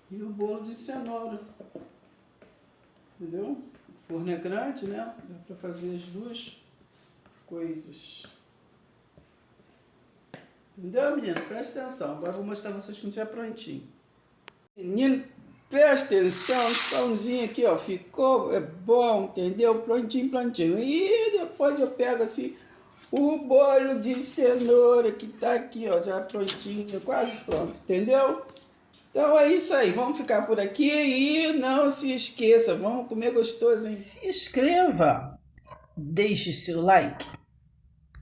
e o bolo de cenoura. Entendeu? O forno é grande, né? Dá para fazer as 2 coisas. Entendeu, menino? Presta atenção. Agora eu vou mostrar pra vocês quando estiver prontinho. Menino, presta atenção. Esse pãozinho aqui, ó, ficou bom, entendeu? Prontinho, prontinho. E depois eu pego assim o bolo de cenoura que tá aqui, ó, já prontinho, quase pronto, entendeu? Então é isso aí. Vamos ficar por aqui e não se esqueça, vamos comer gostoso, hein? Se inscreva, deixe seu like.